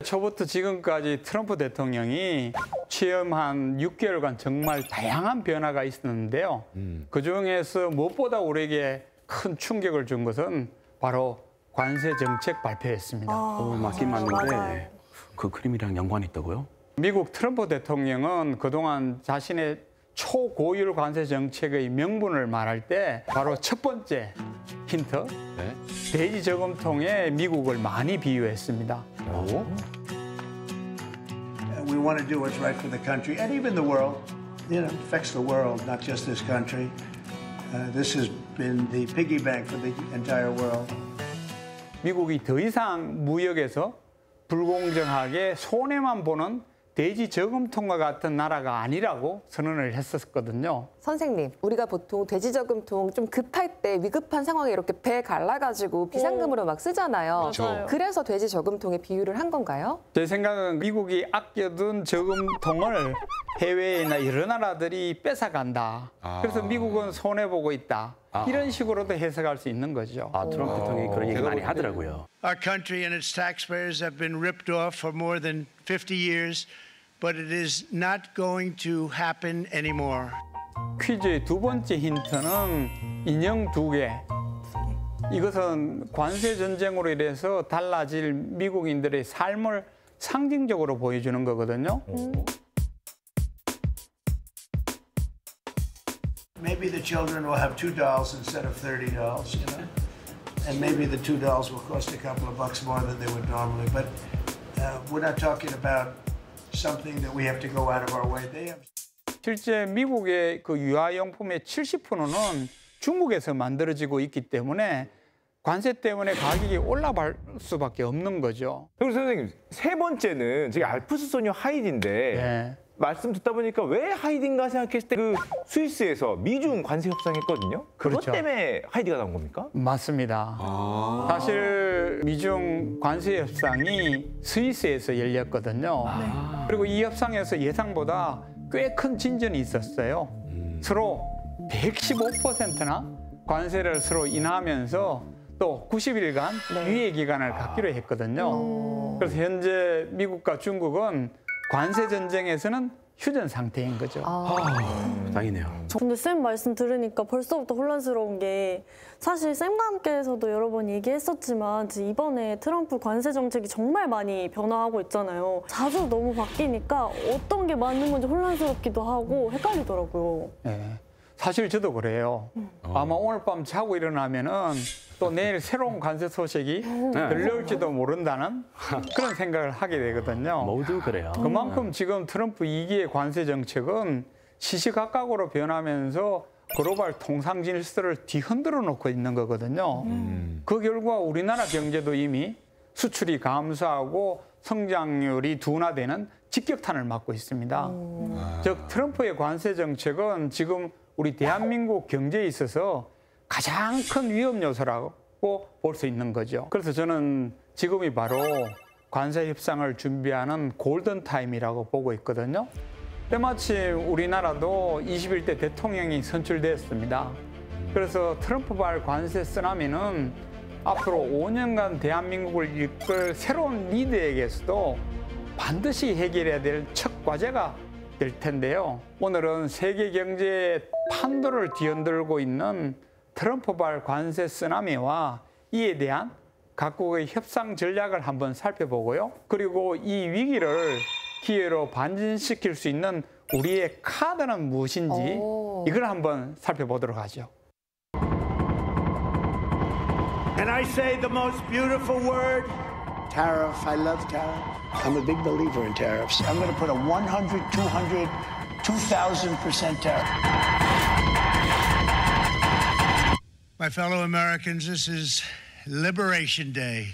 초부터 지금까지 트럼프 대통령이 취임 한 6개월간 정말 다양한 변화가 있었는데요. 그중에서 무엇보다 우리에게 큰 충격을 준 것은 바로 관세 정책 발표였습니다. 맞긴 맞는데 맞아요. 그 그림이랑 연관이 있다고요? 미국 트럼프 대통령은 그동안 자신의 초고율 관세 정책의 명분을 말할 때 바로 첫 번째 힌트, 돼지 저금통에 미국을 많이 비유했습니다. We want to do what's right for the country and even the world. You know, it affects the world, not just this country. This has been the piggy bank for the entire world. 미국이 더 이상 무역에서 불공정하게 손해만 보는 돼지 저금통과 같은 나라가 아니라고 선언을 했었거든요. 선생님, 우리가 보통 돼지 저금통 좀 급할 때 위급한 상황에 이렇게 배 갈라가지고 비상금으로 막 쓰잖아요. 맞아요. 그래서 돼지 저금통에 비유를 한 건가요? 제 생각은 미국이 아껴둔 저금통을 해외나 여러 나라들이 뺏어간다. 그래서 미국은 손해보고 있다. 이런 식으로도 해석할 수 있는 거죠. 트럼프 대통령이 그런 얘기 많이 하더라고요. Our country and its taxpayers have been ripped off for more than 50 years, but it is not going to happen anymore. 퀴즈의 두 번째 힌트는 인형 2개. 이것은 관세 전쟁으로 인해서 달라질 미국인들의 삶을 상징적으로 보여주는 거거든요. Maybe the children will have 2 dolls instead of 30 dolls, you know? And maybe the 2 dolls will cost a couple of bucks more than they would normally. But we're not talking about something that we have to go out of our way. They have... 실제 미국의 그 유아용품의 70%는 중국에서 만들어지고 있기 때문에 관세 때문에 가격이 올라갈 수밖에 없는 거죠. 그리고 선생님, 세 번째는 저게 알프스 소녀 하이디인데 네. 말씀 듣다 보니까 왜 하이디인가 생각했을 때 그 스위스에서 미중 관세 협상했거든요. 그것 그렇죠. 때문에 하이디가 나온 겁니까? 맞습니다. 사실 미중 관세 협상이 스위스에서 열렸거든요. 그리고 이 협상에서 예상보다 꽤 큰 진전이 있었어요. 서로 115%나 관세를 서로 인하하면서 또 90일간 유예 기간을 갖기로 했거든요. 그래서 현재 미국과 중국은 관세 전쟁에서는 휴전 상태인 거죠. 다행이네요. 근데 쌤 말씀 들으니까 벌써부터 혼란스러운 게 사실 쌤과 함께해서도 여러 번 얘기했었지만 이번에 트럼프 관세 정책이 정말 많이 변화하고 있잖아요. 자주 너무 바뀌니까 어떤 게 맞는 건지 혼란스럽기도 하고 헷갈리더라고요. 네. 사실 저도 그래요. 아마 오늘 밤 자고 일어나면은 또 내일 새로운 관세 소식이 들려올지도 모른다는 그런 생각을 하게 되거든요. 모두 그래요. 그만큼 지금 트럼프 2기의 관세 정책은 시시각각으로 변하면서 글로벌 통상 질서를 뒤흔들어 놓고 있는 거거든요. 그 결과 우리나라 경제도 이미 수출이 감소하고 성장률이 둔화되는 직격탄을 맞고 있습니다. 즉 트럼프의 관세 정책은 지금 우리 대한민국 경제에 있어서 가장 큰 위험 요소라고 볼 수 있는 거죠. 그래서 저는 지금이 바로 관세 협상을 준비하는 골든 타임이라고 보고 있거든요. 때마침 우리나라도 21대 대통령이 선출됐습니다. 그래서 트럼프발 관세 쓰나미는 앞으로 5년간 대한민국을 이끌 새로운 리더에게서도 반드시 해결해야 될 첫 과제가 될 텐데요. 오늘은 세계 경제의 판도를 뒤흔들고 있는 트럼프발 관세 쓰나미와 이에 대한 각국의 협상 전략을 한번 살펴보고요. 그리고 이 위기를 기회로 반전시킬 수 있는 우리의 카드는 무엇인지 이걸 한번 살펴보도록 하죠. And I say the most beautiful word, tariff. I love tariff. I'm a big believer in tariffs. I'm going to put a 100, 200, 2,000% tariff. My fellow Americans, this is Liberation Day.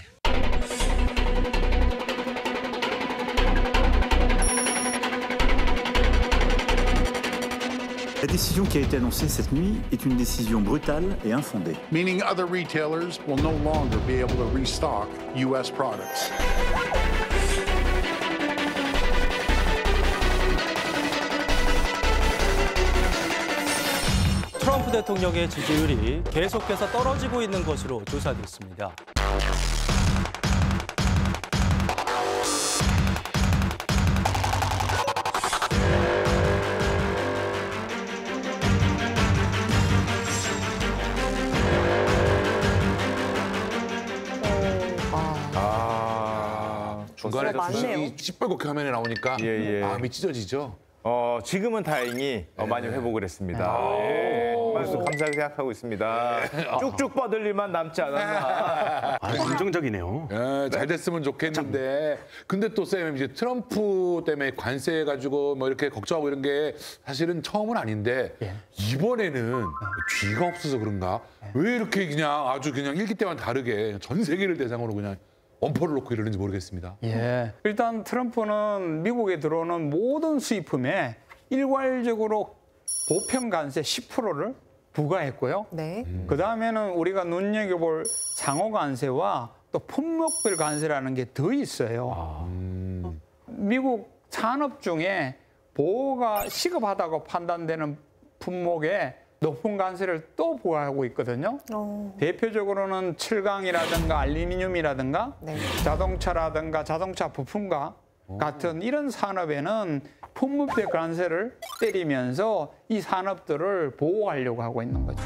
La décision qui a été annoncée cette nuit est une décision brutale et infondée. Meaning other retailers will no longer be able to restock U.S. products. 트럼프 대통령의 지지율이 계속해서 떨어지고 있는 것으로 조사됐습니다. 중간에 많네요. 주식이 시뻘겋게 화면에 나오니까 예, 예. 마음이 찢어지죠. 지금은 다행히 많이 회복을 했습니다. 말씀 감사하게 생각하고 있습니다. 쭉쭉 뻗을 일만 남지 않았나. 긍정적이네요. 예, 잘 됐으면 좋겠는데 근데 또 쌤 이제 트럼프 때문에 관세 가지고 뭐 이렇게 걱정하고 이런 게 사실은 처음은 아닌데 이번에는 뒤가 없어서 그런가 왜 이렇게 그냥 아주 그냥 일기 때와는 다르게 전 세계를 대상으로 그냥 엄포를 놓고 이러는지 모르겠습니다. 예. 일단 트럼프는 미국에 들어오는 모든 수입품에 일괄적으로 보편 관세 10%를 부과했고요. 네. 그 다음에는 우리가 눈여겨볼 상호 관세와 또 품목별 관세라는 게 더 있어요. 미국 산업 중에 보호가 시급하다고 판단되는 품목에 높은 관세를 또 부과하고 있거든요. 대표적으로는 철강이라든가 알루미늄이라든가 네. 자동차라든가 자동차 부품과 같은 이런 산업에는 품목별 관세를 때리면서 이 산업들을 보호하려고 하고 있는 거죠.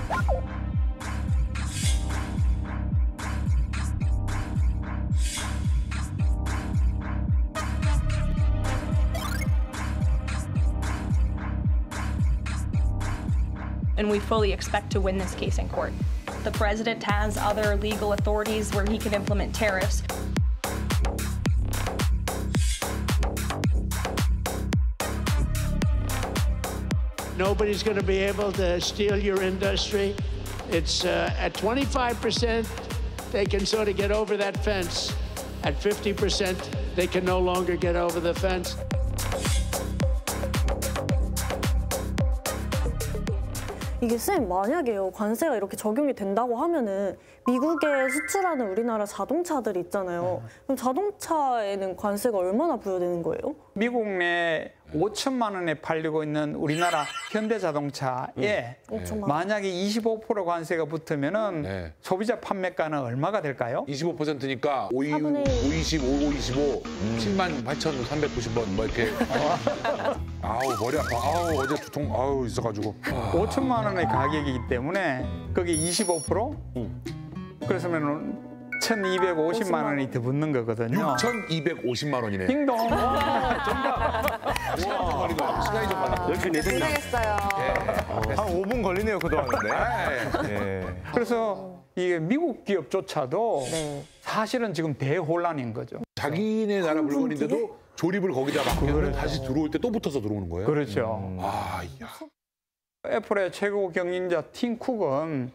And we fully expect to win this case in court. The president has other legal authorities where he can implement tariffs. Nobody's going to be able to steal your industry. It's at 25%, they can sort of get over that fence. At 50%, they can no longer get over the fence. 이게 쌤 만약에요 관세가 이렇게 적용이 된다고 하면은 미국에 수출하는 우리나라 자동차들이 있잖아요. 그럼 자동차에는 관세가 얼마나 부여되는 거예요? 미국 내 5천만 원에 팔리고 있는 우리나라 현대자동차에 5천만. 만약에 25% 관세가 붙으면은 소비자 판매가는 얼마가 될까요? 25%니까 5, 4분의 20, 5, 25, 78,390원 뭐 이렇게. 아우 머리 아파. 아우 어제 두통 아우 있어가지고. 5천만 원의 가격이기 때문에 그게 25%? 그래서면은 1,250만 원이 더 붙는 거거든요. 6,250만 원이네. 딩동. 시간이 좀 많아. 역시 내 생각. 고생했어요. 한 5분 걸리네요, 그동안 근데. 예. 그래서 이게 미국 기업조차도 네. 사실은 지금 대혼란인 거죠. 자기네 나라 물건인데도 조립을 거기다 맡기면 다시 들어올 때 또 붙어서 들어오는 거예요? 그렇죠. 아, 야. 애플의 최고 경영자 팀 쿡은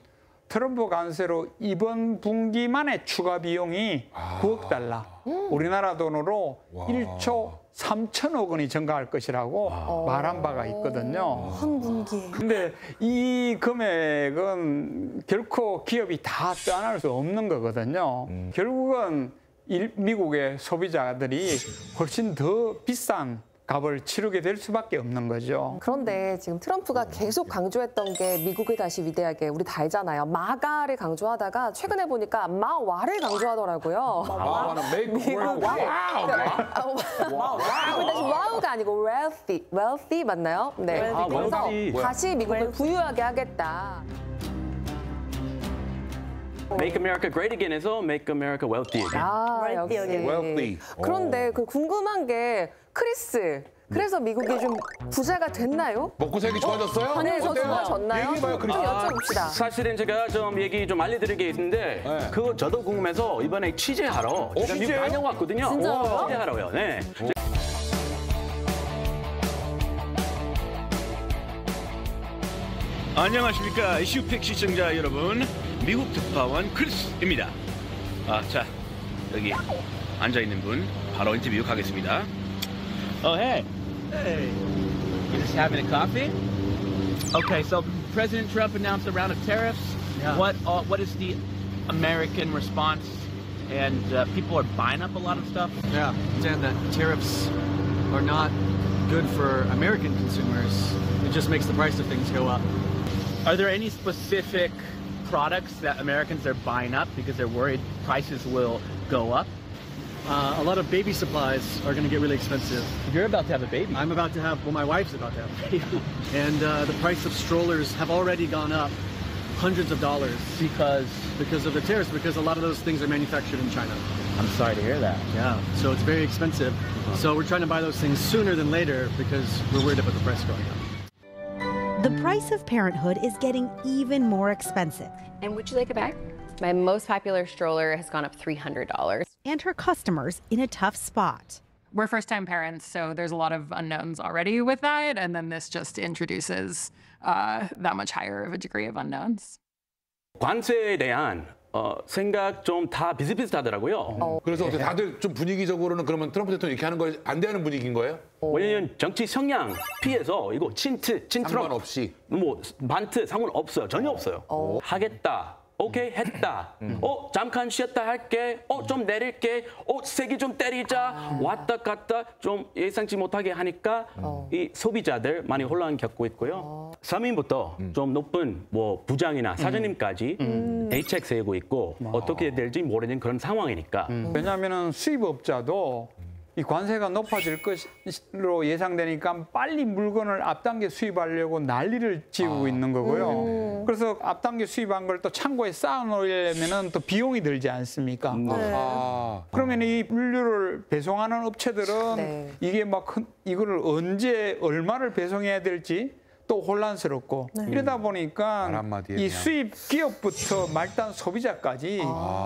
트럼프 관세로 이번 분기만의 추가 비용이 9억 달러, 우리나라 돈으로 1조 3천억 원이 증가할 것이라고 말한 바가 있거든요. 한 분기에. 근데 이 금액은 결코 기업이 다 떠안을 수 없는 거거든요. 결국은 미국의 소비자들이 훨씬 더 비싼 값을 치르게 될 수밖에 없는 거죠. 그런데 지금 트럼프가 계속 강조했던 게 미국이 다시 위대하게 우리 다 알잖아요. 마가를 강조하다가 최근에 보니까 마와를 강조하더라고요. 마와는 make work. 와우. 미국이 다시 와우가 아니고 wealthy 맞나요? 네. 아, 그래서 wealthy. 다시 미국을 부유하게 하겠다. Make America Great Again에서 Make America Wealthy Again. 아, 역시. Wealthy. 그런데 그 궁금한 게 크리스. 그래서 미국이 좀 부자가 됐나요? 먹고 살기 좋아졌어요? 네, 저 어때요? 좋아졌나요? 얘기해봐요, 좀 크리스. 여쭤봅시다. 사실은 제가 좀 얘기 좀 알려드릴 게 있는데 그거 저도 궁금해서 이번에 취재하러 제가 미국 취재요? 다녀왔거든요. 진짜요? 취재하러요. 네. 안녕하십니까 이슈팩 시청자 여러분, 미국 특파원 크리스입니다. 자 여기 앉아 있는 분 바로 인터뷰 가겠습니다. Oh hey, you just having a coffee? Okay, so President Trump announced a round of tariffs. Yeah. What is the American response? And people are buying up a lot of stuff. Yeah, Dan, that tariffs are not good for American consumers. It just makes the price of things go up. Are there any specific products that Americans are buying up because they're worried prices will go up? A lot of baby supplies are going to get really expensive. You're about to have a baby. I'm about to have, well, my wife's about to have a baby. And the price of strollers have already gone up hundreds of dollars. Because of the tariffs, because a lot of those things are manufactured in China. I'm sorry to hear that. Yeah, so it's very expensive. So we're trying to buy those things sooner than later because we're worried about the price going up. The price of parenthood is getting even more expensive. And would you like a bag? My most popular stroller has gone up $300. And her customers in a tough spot. We're first-time parents, so there's a lot of unknowns already with that, and then this just introduces that much higher of a degree of unknowns. 관세에 대한 생각 좀 다 비슷비슷하더라고요. 그래서 다들 좀 분위기적으로는 그러면 트럼프 대통령이 이렇게 하는 걸 안 대하는 분위기인 거예요? 왜냐면 정치 성향 피해서 이거 친트럼프 상관없이 뭐 반트 상관없어요. 전혀 없어요. 하겠다. 오케이 했다. 잠깐 쉬었다 할게. 좀 내릴게. 세게 좀 때리자. 왔다 갔다 좀 예상치 못하게 하니까 이 소비자들 많이 혼란 겪고 있고요. 서민부터 좀 높은 뭐 부장이나 사장님까지 대책 세우고 있고 어떻게 될지 모르는 그런 상황이니까. 왜냐하면 수입업자도 이 관세가 높아질 것으로 예상되니까 빨리 물건을 앞당겨 수입하려고 난리를 지우고 있는 거고요. 그래서 앞당겨 수입한 걸 또 창고에 쌓아놓으려면 또 비용이 들지 않습니까? 그러면 이 물류를 배송하는 업체들은 이게 막 이거를 언제 얼마를 배송해야 될지 또 혼란스럽고 이러다 보니까 이 수입 기업부터 말단 소비자까지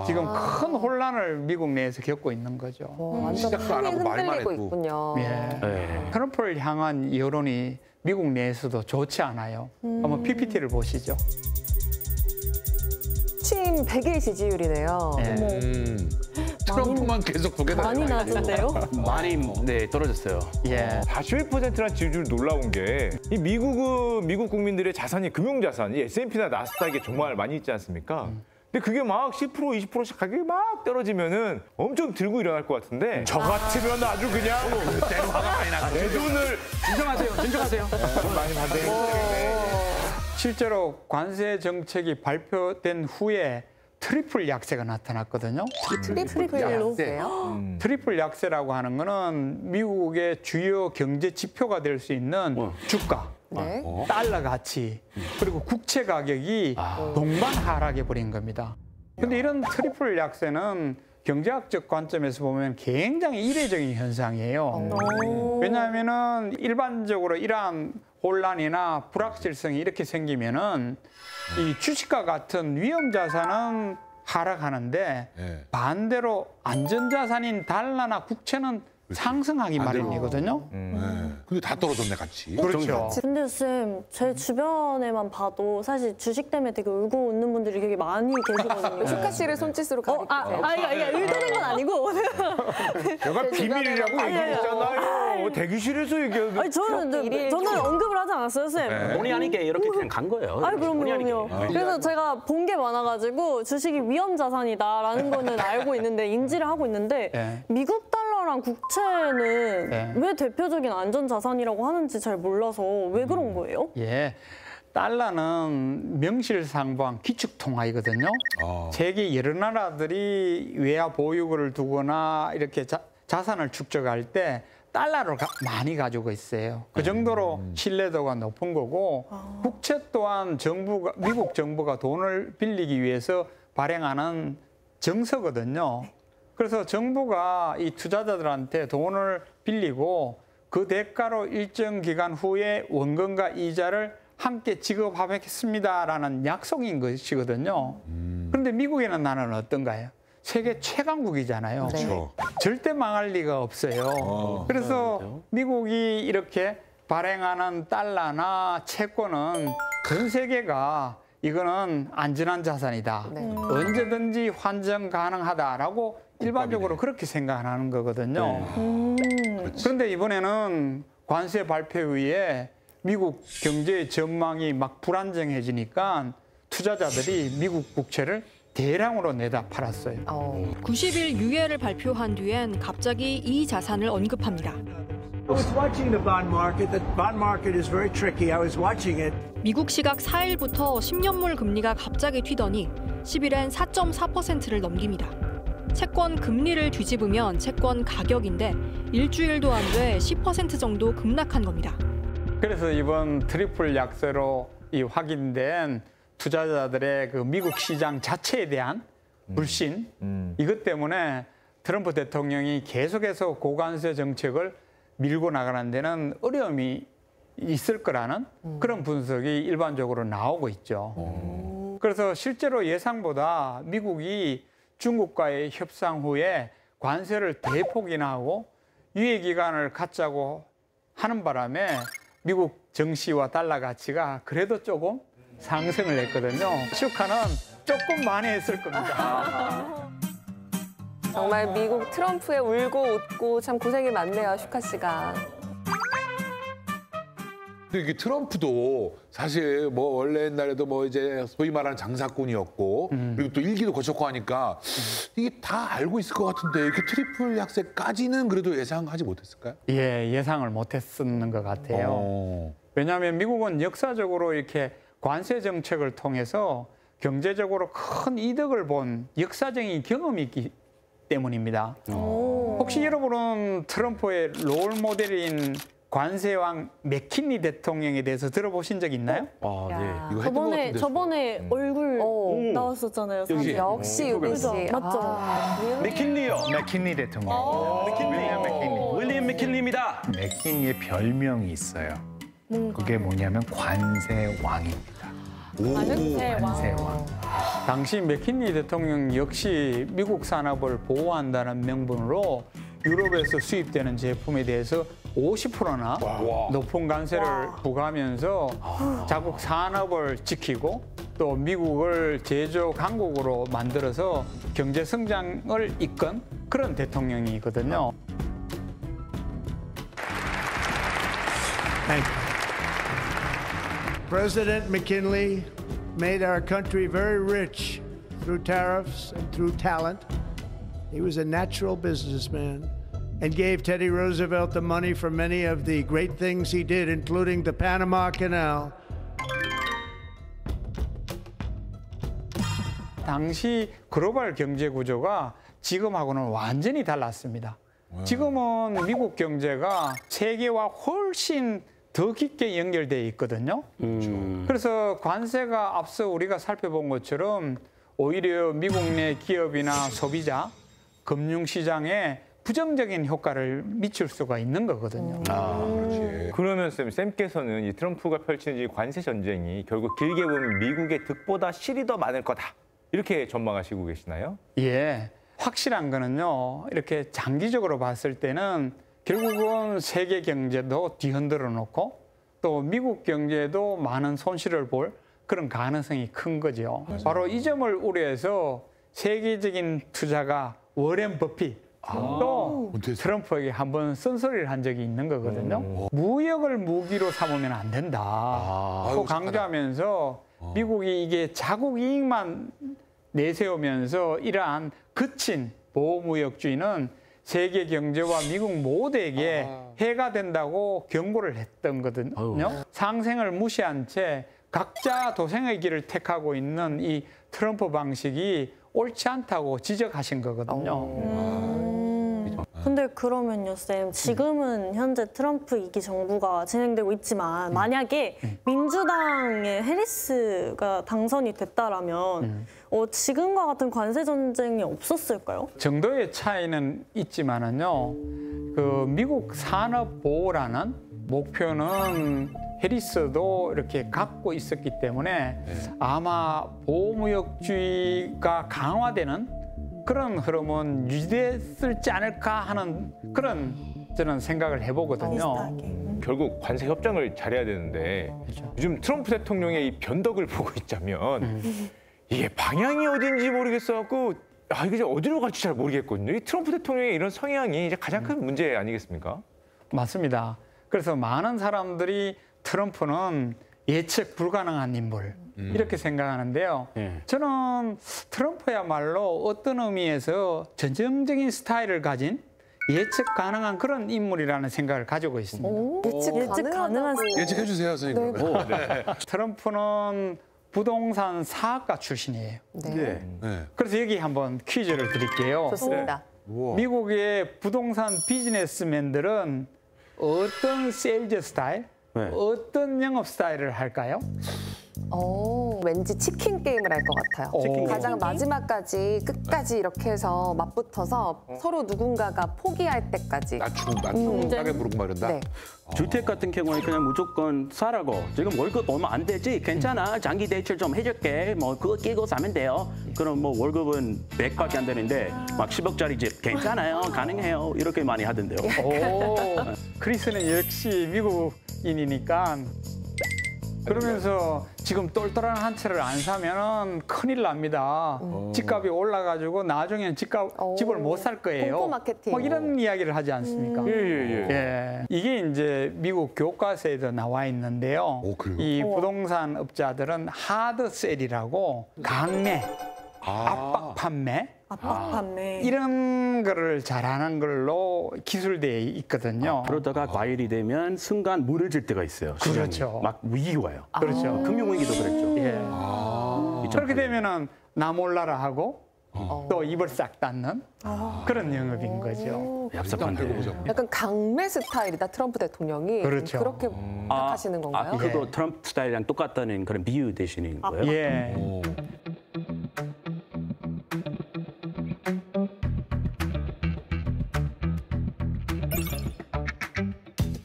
지금 큰 혼란을 미국 내에서 겪고 있는 거죠. 시작도 안 하고 말만 했고. 트럼프를 향한 여론이 미국 내에서도 좋지 않아요. 한번 PPT를 보시죠. 취임 100일 지지율이네요. 트럼프만 계속 두개 많이 낮은데요? 많이 떨어졌어요. 41%란 지지율 놀라운 게 이 미국 국민들의 자산이 금융자산, 이 S&P나 나스닥에 정말 많이 있지 않습니까? 근데 그게 막 10%, 20%씩 가격이 막 떨어지면은 엄청 들고 일어날 것 같은데 저 같으면 아주 그냥 내 돈을 진정하세요. 많이 받는 실제로 관세 정책이 발표된 후에 트리플 약세가 나타났거든요. 트리플 약세요? 트리플 약세라고 하는 거는 미국의 주요 경제 지표가 될 수 있는 주가, 달러 가치, 그리고 국채 가격이 동반 하락해 버린 겁니다. 근데 이런 트리플 약세는 경제학적 관점에서 보면 굉장히 이례적인 현상이에요. 왜냐하면은 일반적으로 이러한 혼란이나 불확실성이 이렇게 생기면은 이 주식과 같은 위험 자산은 하락하는데 반대로 안전자산인 달러나 국채는 상승하기 마련이거든요. 근데 다 떨어졌네 같이. 그렇죠. 근데 쌤, 제 주변에만 봐도 사실 주식 때문에 되게 울고 웃는 분들이 되게 많이 계시거든요. 축하 씨를 손짓으로 가리키세요. 이게 의도된 건 아니고. 내가 비밀이라고 얘기했잖아요. 대기실에서 얘기하는데. 아니 저는 언급을 하지 않았어요, 쌤. 본의 아니게 이렇게 그냥 간 거예요. 아니 그럼요. 그래서 제가 본 게 많아가지고 주식이 위험 자산이다라는 거는 알고 있는데 인지를 하고 있는데 미국 달러랑 국채는 왜 대표적인 안전 자산이라고 하는지 잘 몰라서 왜 그런 거예요? 달러는 명실상부한 기축통화이거든요. 세계 여러 나라들이 외화 보유고를 두거나 이렇게 자산을 축적할 때 달러를 많이 가지고 있어요. 그 정도로 신뢰도가 높은 거고 국채 또한 미국 정부가 돈을 빌리기 위해서 발행하는 정서거든요. 그래서 정부가 이 투자자들한테 돈을 빌리고 그 대가로 일정 기간 후에 원금과 이자를 함께 지급하겠습니다라는 약속인 것이거든요. 그런데 미국에는 나는 어떤가요? 세계 최강국이잖아요. 절대 망할 리가 없어요. 그래서 미국이 이렇게 발행하는 달러나 채권은 전 세계가 이거는 안전한 자산이다. 언제든지 환전 가능하다라고 일반적으로 그렇게 생각하는 거거든요. 그런데 이번에는 관세 발표 후에 미국 경제 전망이 막 불안정해지니까 투자자들이 미국 국채를 대량으로 내다 팔았어요. 90일 유예를 발표한 뒤엔 갑자기 이 자산을 언급합니다. 미국 시각 4일부터 10년물 금리가 갑자기 튀더니 10일엔 4.4%를 넘깁니다. 채권 금리를 뒤집으면 채권 가격인데 일주일도 안 돼 10% 정도 급락한 겁니다. 그래서 이번 트리플 약세로 확인된 투자자들의 그 미국 시장 자체에 대한 불신, 이것 때문에 트럼프 대통령이 계속해서 고관세 정책을 밀고 나가는 데는 어려움이 있을 거라는 그런 분석이 일반적으로 나오고 있죠. 그래서 실제로 예상보다 미국이 중국과의 협상 후에 관세를 대폭 인하하고 유예 기간을 갖자고 하는 바람에 미국 정시와 달러 가치가 그래도 조금 상승을 했거든요. 슈카는 조금 많이 했을 겁니다. 정말 미국 트럼프에 울고 웃고 참 고생이 많네요, 슈카 씨가. 근데 이게 트럼프도 사실 뭐 원래 옛날에도 뭐 이제 소위 말하는 장사꾼이었고 그리고 또 일기도 거쳤고 하니까 이게 다 알고 있을 것 같은데 이렇게 트리플 약세까지는 그래도 예상하지 못했을까요? 예, 예상을 못했었는 것 같아요. 왜냐하면 미국은 역사적으로 이렇게 관세 정책을 통해서 경제적으로 큰 이득을 본 역사적인 경험이 있기 때문입니다. 혹시 여러분은 트럼프의 롤 모델인 관세왕 맥킨리 대통령에 대해서 들어보신 적 있나요? 네. 이거 했던 것 같은데. 저번에 얼굴 나왔었잖아요. 역시 유빈 씨. 맞죠? 맥킨리요. 맥킨리 대통령. 윌리엄 맥킨리입니다. 맥킨리의 별명이 있어요. 그게 뭐냐면 관세왕입니다. 관세왕. 당시 맥킨리 대통령 역시 미국 산업을 보호한다는 명분으로 유럽에서 수입되는 제품에 대해서 50%나 높은 관세를 부과하면서 자국 산업을 지키고 또 미국을 제조 강국으로 만들어서 경제 성장을 이끈 그런 대통령이거든요. President McKinley made our country very rich through tariffs and through talent. He was a natural businessman and gave Teddy Roosevelt the money for many of the great things he did, including the Panama Canal. 당시 글로벌 경제 구조가 지금하고는 완전히 달랐습니다. 지금은 미국 경제가 세계와 훨씬 더 깊게 연결되어 있거든요. 그래서 관세가 앞서 우리가 살펴본 것처럼 오히려 미국 내 기업이나 소비자, 금융시장에 부정적인 효과를 미칠 수가 있는 거거든요. 그렇지. 그러면 쌤께서는 이 트럼프가 펼치는 이 관세 전쟁이 결국 길게 보면 미국의 득보다 실이 더 많을 거다. 이렇게 전망하시고 계시나요? 예. 확실한 거는요. 이렇게 장기적으로 봤을 때는 결국은 세계 경제도 뒤흔들어 놓고 또 미국 경제도 많은 손실을 볼 그런 가능성이 큰 거죠. 바로 이 점을 우려해서 세계적인 투자가 워렌 버핏 또 트럼프에게 한번 쓴소리를 한 적이 있는 거거든요. 무역을 무기로 삼으면 안 된다. 또 강조하면서 미국이 이게 자국 이익만 내세우면서 이러한 거친 보호무역주의는 세계 경제와 미국 모두에게 해가 된다고 경고를 했던 거거든요. 상생을 무시한 채 각자 도생의 길을 택하고 있는 이 트럼프 방식이 옳지 않다고 지적하신 거거든요. 근데 그러면요, 쌤. 지금은 현재 트럼프 2기 정부가 진행되고 있지만 만약에 민주당의 해리스가 당선이 됐다라면 지금과 같은 관세 전쟁이 없었을까요? 정도의 차이는 있지만은요. 그 미국 산업 보호라는 목표는 해리스도 이렇게 갖고 있었기 때문에 아마 보호무역주의가 강화되는 그런 흐름은 유지됐을지 않을까 하는 그런 저는 생각을 해보거든요. 결국 관세 협정을 잘해야 되는데 요즘 트럼프 대통령의 이 변덕을 보고 있자면 이게 방향이 어딘지 모르겠어갖고 이게 어디로 갈지 잘 모르겠거든요. 이 트럼프 대통령의 이런 성향이 이제 가장 큰 문제 아니겠습니까? 맞습니다. 그래서 많은 사람들이 트럼프는 예측 불가능한 인물 이렇게 생각하는데요. 저는 트럼프야말로 어떤 의미에서 전형적인 스타일을 가진 예측 가능한 그런 인물이라는 생각을 가지고 있습니다. 예측 가능한 예측해 주세요, 선생님. 네. 트럼프는 부동산 사학과 출신이에요. 그래서 여기 한번 퀴즈를 드릴게요. 좋습니다. 미국의 부동산 비즈니스맨들은 어떤 세일즈 스타일, 어떤 영업 스타일을 할까요? 왠지 치킨 게임을 할 것 같아요. 가장 마지막까지 끝까지 이렇게 해서 맞붙어서 서로 누군가가 포기할 때까지. 나 죽음하게 부르고 말한다. 네. 주택 같은 경우에 그냥 무조건 사라고. 지금 월급 얼마 안 되지? 괜찮아. 장기 대출 좀 해줄게. 뭐 그거 끼고 사면 돼요. 그럼 뭐 월급은 100밖에 안 되는데 막 10억짜리 집 괜찮아요. 가능해요. 이렇게 많이 하던데요. 크리스는 역시 미국인이니까 그러면서 지금 똘똘한 한 채를 안 사면 큰일 납니다. 집값이 올라가지고 나중에는 집을 못 살 거예요. 공포 마케팅. 뭐 이런 이야기를 하지 않습니까? 예. 이게 이제 미국 교과서에도 나와 있는데요. 이 부동산 업자들은 하드셀이라고 강매, 압박 판매, 이런 거를 잘하는 걸로 기술되어 있거든요. 그러다가 과열이 되면 순간 무너질 때가 있어요. 그렇죠. 막 위기 와요. 그렇죠. 금융위기도 그랬죠. 예. 그렇게 되면은 나 몰라라 하고 또 입을 싹 닫는 그런 영업인 거죠. 약간 강매 스타일이다, 트럼프 대통령이. 그렇죠. 그렇게 생각하시는 건가요? 그거 트럼프 스타일이랑 똑같다는 그런 비유 대신인 거예요? 예.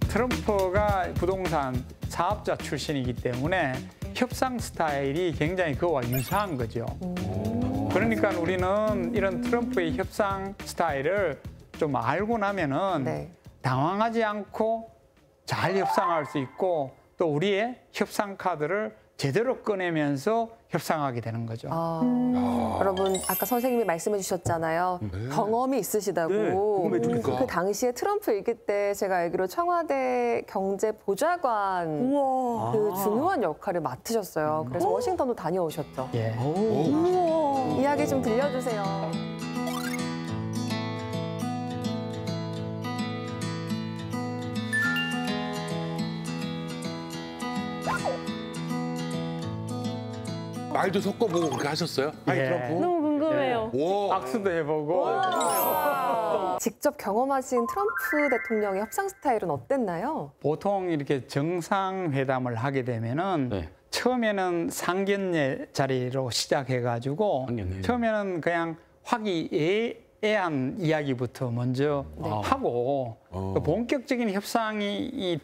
트럼프가 부동산 사업자 출신이기 때문에 협상 스타일이 굉장히 그와 유사한 거죠. 그러니까 우리는 이런 트럼프의 협상 스타일을 좀 알고 나면은 당황하지 않고 잘 협상할 수 있고 또 우리의 협상 카드를 제대로 꺼내면서 협상하게 되는 거죠. 여러분 아까 선생님이 말씀해 주셨잖아요. 경험이 있으시다고. 그 당시에 트럼프 일기 때 제가 알기로 청와대 경제보좌관 그 중요한 역할을 맡으셨어요. 그래서 워싱턴도 다녀오셨죠. 예. 이야기 좀 들려주세요. 말도 섞어보고 그렇게 하셨어요? 트럼프? 너무 궁금해요. 악수도 해보고. 직접 경험하신 트럼프 대통령의 협상 스타일은 어땠나요? 보통 이렇게 정상회담을 하게 되면은 처음에는 상견례 자리로 시작해가지고 처음에는 그냥 화기애애한 이야기부터 먼저 하고 또 본격적인 협상이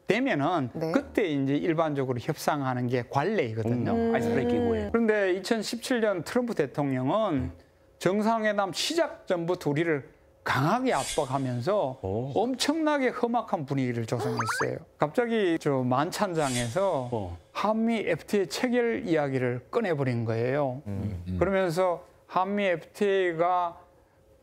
되면은 그때 이제 일반적으로 협상하는 게 관례이거든요. 아이스 브레이킹. 그런데 2017년 트럼프 대통령은 정상회담 시작 전부터 우리를 강하게 압박하면서 엄청나게 험악한 분위기를 조성했어요. 갑자기 저 만찬장에서 한미 FTA 체결 이야기를 꺼내버린 거예요. 그러면서 한미 FTA가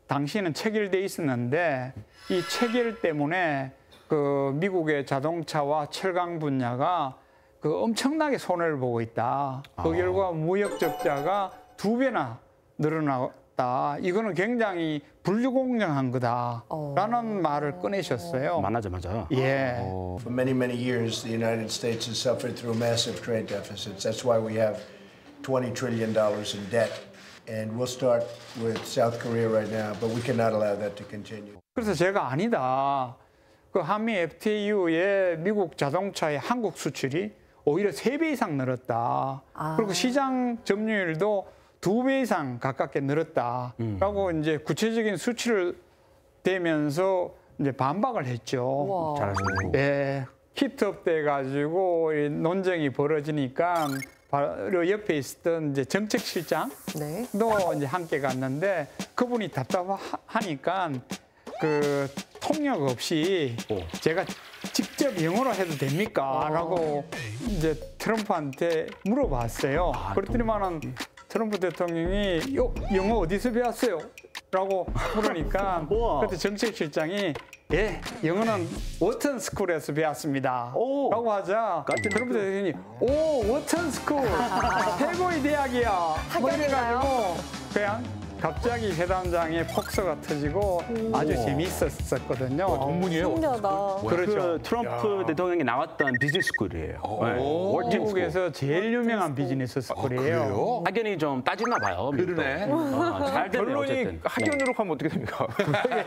당시에는 체결돼 있었는데 이 체결 때문에 그 미국의 자동차와 철강 분야가 그 엄청나게 손해를 보고 있다. 그 결과 무역 적자가 2배나 늘어났다. 이거는 굉장히 불공정한 거다라는 말을 꺼내셨어요. 만나자마자. 예. For many years, the United States has suffered through massive trade deficits. That's why we have $20 trillion in debt. And we'll start with South Korea right now, but we cannot allow that to continue. 그래서 제가 아니다. 그 한미 FTA 이후에 미국 자동차의 한국 수출이 오히려 3배 이상 늘었다. 그리고 시장 점유율도 2배 이상 가깝게 늘었다라고 이제 구체적인 수치를 대면서 이제 반박을 했죠. 잘하시네요. 네, 히트업 돼 가지고 논쟁이 벌어지니까 바로 옆에 있었던 이제 정책실장도 이제 함께 갔는데 그분이 답답하니까 그 통역 없이 제가 직접 영어로 해도 됩니까? 라고 이제 트럼프한테 물어봤어요. 그랬더니만은 트럼프 대통령이 영어 어디서 배웠어요? 라고 물으니까 그때 정책실장이 예, 영어는 워튼 스쿨에서 배웠습니다. 라고 하자 트럼프 대통령이 워튼 스쿨 최고의 대학이야. 뭐 이래가지고 그냥 갑자기 회담장에 폭소가 터지고 아주 재미있었거든요. 동문이에요? 신기하다. 그렇죠. 그 트럼프 대통령이 나왔던 비즈니스 스쿨이에요. 미국에서 제일 유명한 비즈니스 스쿨이에요. 학연이 좀 따지나 봐요. 그러네. 잘 되네 결론이 어쨌든. 학연으로 가면 어떻게 됩니까?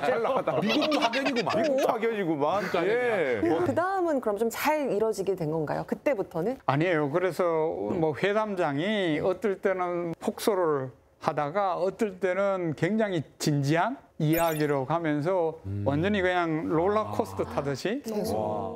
잘 나가다. 미국도 학연이구만. 미국도 학연이구만. 예. 그 다음은 그럼 좀 잘 이뤄지게 된 건가요? 그때부터는? 아니에요. 그래서 뭐 회담장이 어떨 때는 폭소를 하다가 어떨 때는 굉장히 진지한 이야기로 가면서 완전히 그냥 롤러코스터 타듯이.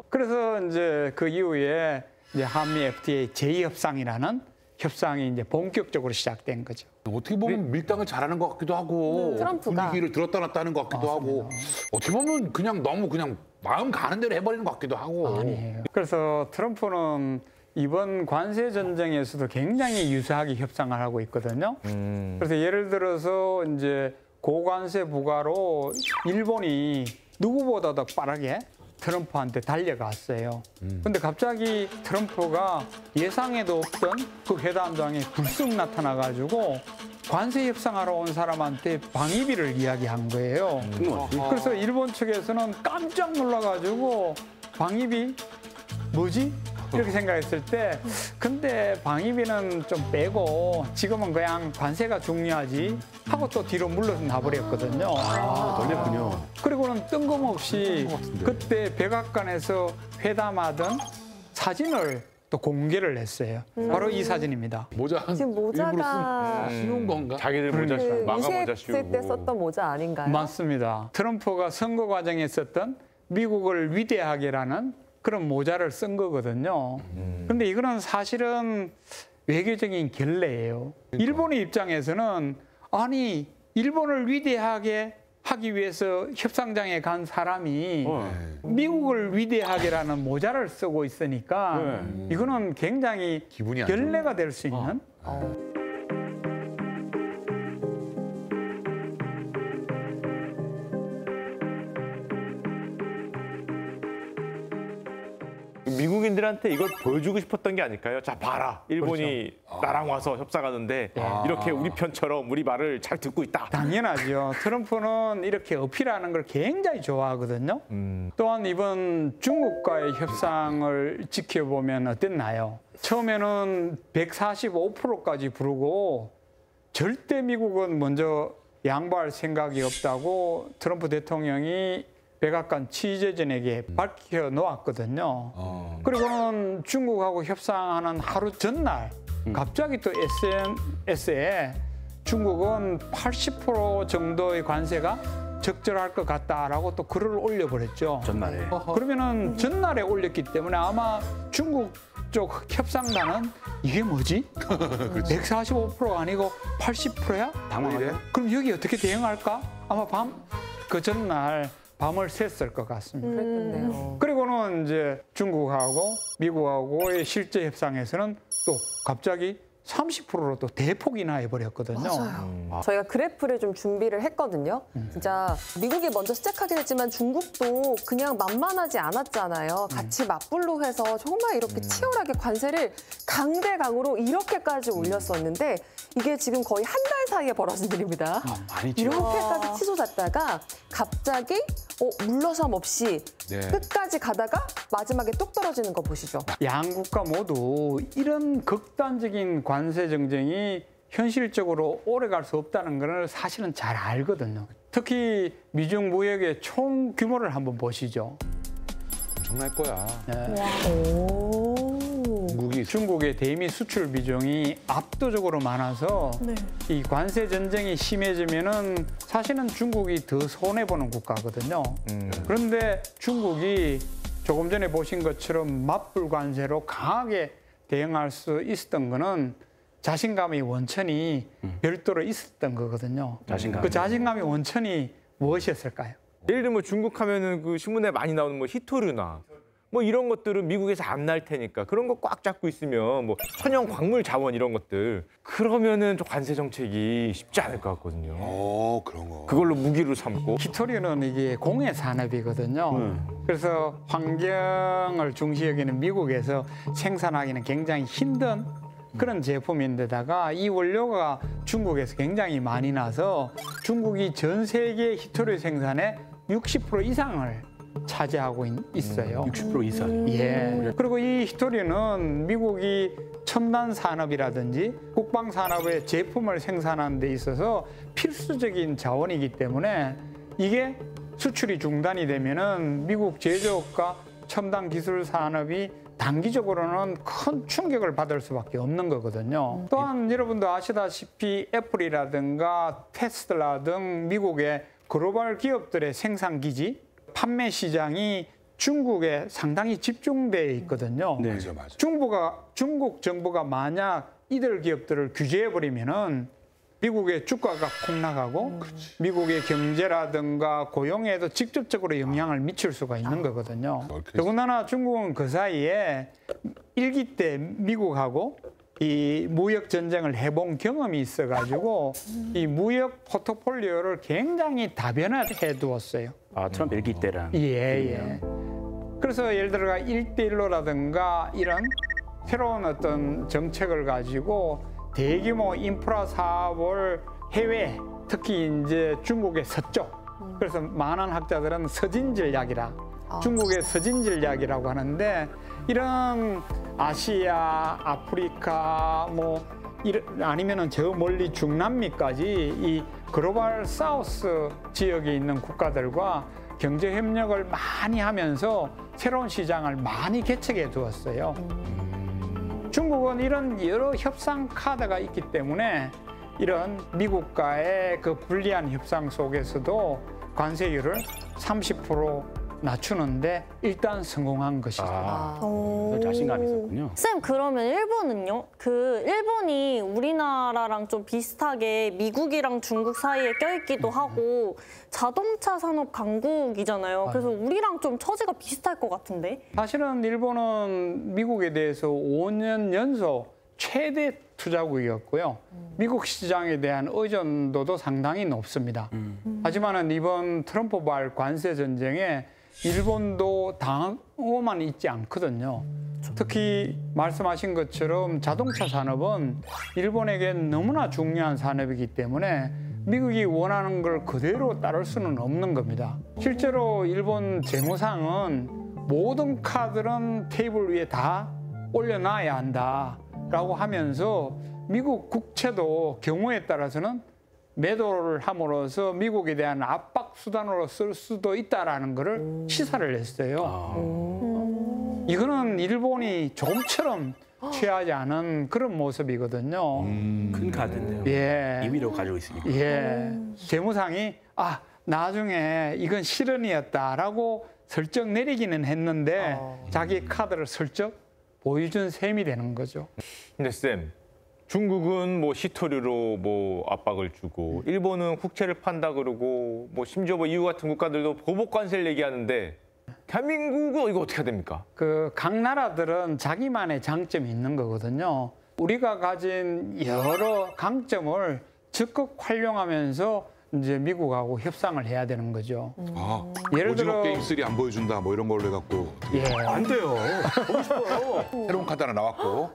그래서 이제 그 이후에 이제 한미 FTA 제2협상이라는 협상이 이제 본격적으로 시작된 거죠. 어떻게 보면 밀당을 잘하는 것 같기도 하고 트럼프가. 분위기를 들었다 놨다 하는 것 같기도 하고 어떻게 보면 그냥 너무 그냥 마음 가는 대로 해버리는 것 같기도 하고. 아니에요. 그래서 트럼프는 이번 관세 전쟁에서도 굉장히 유사하게 협상을 하고 있거든요. 그래서 예를 들어서 이제 고관세 부과로 일본이 누구보다도 빠르게 트럼프한테 달려갔어요. 근데 갑자기 트럼프가 예상에도 없던 그 회담장에 불쑥 나타나가지고 관세 협상하러 온 사람한테 방위비를 이야기한 거예요. 그래서 일본 측에서는 깜짝 놀라가지고 방위비 뭐지? 이렇게 생각했을 때 근데 방위비는 좀 빼고 지금은 그냥 관세가 중요하지 하고 또 뒤로 물러서 나버렸거든요. 놀랬군요. 그리고는 뜬금없이 그때 백악관에서 회담하던 사진을 또 공개를 했어요. 바로 이 사진입니다. 모자 지금 모자가 씌운 건가? 자기들 모자 씌우고 마가 모자 씌우고. 유세했을 때 썼던 모자 아닌가요? 맞습니다. 트럼프가 선거 과정에 썼던 미국을 위대하게라는 그런 모자를 쓴 거거든요. 그런데 이거는 사실은 외교적인 결례예요. 일본의 입장에서는 아니 일본을 위대하게 하기 위해서 협상장에 간 사람이 미국을 위대하게라는 모자를 쓰고 있으니까 이거는 굉장히 기분이 안 결례가 될 수 있는 미국인들한테 이걸 보여주고 싶었던 게 아닐까요? 자, 봐라. 일본이 나랑 와서 협상하는데 이렇게 우리 편처럼 우리 말을 잘 듣고 있다. 당연하죠. 트럼프는 이렇게 어필하는 걸 굉장히 좋아하거든요. 또한 이번 중국과의 협상을 지켜보면 어땠나요? 처음에는 145%까지 부르고 절대 미국은 먼저 양보할 생각이 없다고 트럼프 대통령이 백악관 취재진에게 밝혀놓았거든요. 그리고는 중국하고 협상하는 하루 전날 갑자기 또 SNS에 중국은 80% 정도의 관세가 적절할 것 같다라고 또 글을 올려버렸죠. 전날에. 그러면은 전날에 올렸기 때문에 아마 중국 쪽 협상단은 이게 뭐지? 145%가 아니고 80%야? 당황하네. 그럼 여기 어떻게 대응할까? 아마 그 전날 밤을 샜을 것 같습니다. 그랬겠네요. 그리고는 이제 중국하고 미국하고의 실제 협상에서는 또 갑자기 30%로 또 대폭이나 해버렸거든요. 맞아요. 저희가 그래프를 좀 준비를 했거든요. 진짜 미국이 먼저 시작하긴 했지만 중국도 그냥 만만하지 않았잖아요. 같이 맞불로 해서 정말 이렇게 치열하게 관세를 강대강으로 이렇게까지 올렸었는데 이게 지금 거의 한 달 사이에 벌어진 일입니다. 이렇게까지 치솟았다가 갑자기 물러섬 없이 끝까지 가다가 마지막에 뚝 떨어지는 거 보시죠. 양국가 모두 이런 극단적인 관세 정쟁이 현실적으로 오래 갈 수 없다는 걸 사실은 잘 알거든요. 특히 미중 무역의 총 규모를 한번 보시죠. 엄청날 거야. 중국의 대미 수출 비중이 압도적으로 많아서 이 관세 전쟁이 심해지면은 사실은 중국이 더 손해 보는 국가거든요. 그런데 중국이 조금 전에 보신 것처럼 맞불 관세로 강하게 대응할 수 있었던 거는 자신감의 원천이 별도로 있었던 거거든요. 자신감. 그 자신감의 원천이 무엇이었을까요? 예를 들면 중국 하면은 그 신문에 많이 나오는 뭐 히토류나 뭐 이런 것들은 미국에서 안 날 테니까 그런 거 꽉 잡고 있으면 뭐 천연 광물 자원 이런 것들 그러면은 좀 관세 정책이 쉽지 않을 것 같거든요. 그런 거. 그걸로 무기로 삼고. 히토류는 이게 공해 산업이거든요. 그래서 환경을 중시 여기는 미국에서 생산하기는 굉장히 힘든 그런 제품인데다가 이 원료가 중국에서 굉장히 많이 나서 중국이 전 세계 히토류 생산의 60% 이상을 차지하고 있어요. 60% 이상. 예. 그리고 이 히토류는 미국이 첨단 산업이라든지 국방 산업의 제품을 생산하는 데 있어서 필수적인 자원이기 때문에 이게 수출이 중단이 되면은 미국 제조업과 첨단 기술 산업이 단기적으로는 큰 충격을 받을 수밖에 없는 거거든요. 또한 여러분도 아시다시피 애플이라든가 테슬라 등 미국의 글로벌 기업들의 생산 기지, 판매 시장이 중국에 상당히 집중되어 있거든요. 네. 맞아. 중국 정부가 만약 이들 기업들을 규제해버리면은 미국의 주가가 폭락하고 미국의 경제라든가 고용에도 직접적으로 영향을 미칠 수가 있는 거거든요. 더군다나 중국은 그 사이에 일기 때 미국하고 이 무역 전쟁을 해본 경험이 있어가지고 이 무역 포트폴리오를 굉장히 다변화해 두었어요. 아, 트럼프 일기 때랑. 예. 그래서 예를 들어가 1대1로라든가 이런 새로운 어떤 정책을 가지고 대규모 인프라 사업을 해외, 특히 이제 중국의 서쪽. 그래서 많은 학자들은 서진 전략이라, 중국의 서진 전략이라고 하는데 이런 아시아, 아프리카, 아니면은 저 멀리 중남미까지 이 글로벌 사우스 지역에 있는 국가들과 경제 협력을 많이 하면서 새로운 시장을 많이 개척해 두었어요. 중국은 이런 여러 협상 카드가 있기 때문에 이런 미국과의 그 불리한 협상 속에서도 관세율을 30% 낮추는데 일단 성공한 것이죠. 자신감이 있었군요. 쌤, 그러면 일본은요? 일본이 우리나라랑 좀 비슷하게 미국이랑 중국 사이에 껴있기도 하고 자동차 산업 강국이잖아요. 그래서 우리랑 좀 처지가 비슷할 것 같은데? 사실은 일본은 미국에 대해서 5년 연속 최대 투자국이었고요. 미국 시장에 대한 의존도도 상당히 높습니다. 하지만은 이번 트럼프발 관세 전쟁에 일본도 당하고만 있지 않거든요. 특히 말씀하신 것처럼 자동차 산업은 일본에게 너무나 중요한 산업이기 때문에 미국이 원하는 걸 그대로 따를 수는 없는 겁니다. 실제로 일본 재무상은 모든 카드는 테이블 위에 다 올려놔야 한다라고 하면서 미국 국채도 경우에 따라서는 매도를 함으로써 미국에 대한 압박 수단으로 쓸 수도 있다라는 것을 시사를 했어요. 이거는 일본이 좀처럼 취하지 않은 그런 모습이거든요. 큰 카드인데요. 예. 임의로 가지고 있으니까. 예. 재무상이 나중에 이건 실언이었다라고 슬쩍 내리기는 했는데 자기 카드를 슬쩍 보여준 셈이 되는 거죠. 근데 쌤, 중국은 히토류로 압박을 주고 일본은 국채를 판다 그러고 심지어 EU 같은 국가들도 보복 관세를 얘기하는데 대한민국은 이거 어떻게 해야 됩니까? 각 나라들은 자기만의 장점이 있는 거거든요. 우리가 가진 여러 강점을 적극 활용하면서 이제 미국하고 협상을 해야 되는 거죠. 예를 들어 게임 3 안 보여준다 이런 걸로 해갖고 안 돼요. 보고 싶어요. 새로운 카드 하나 나왔고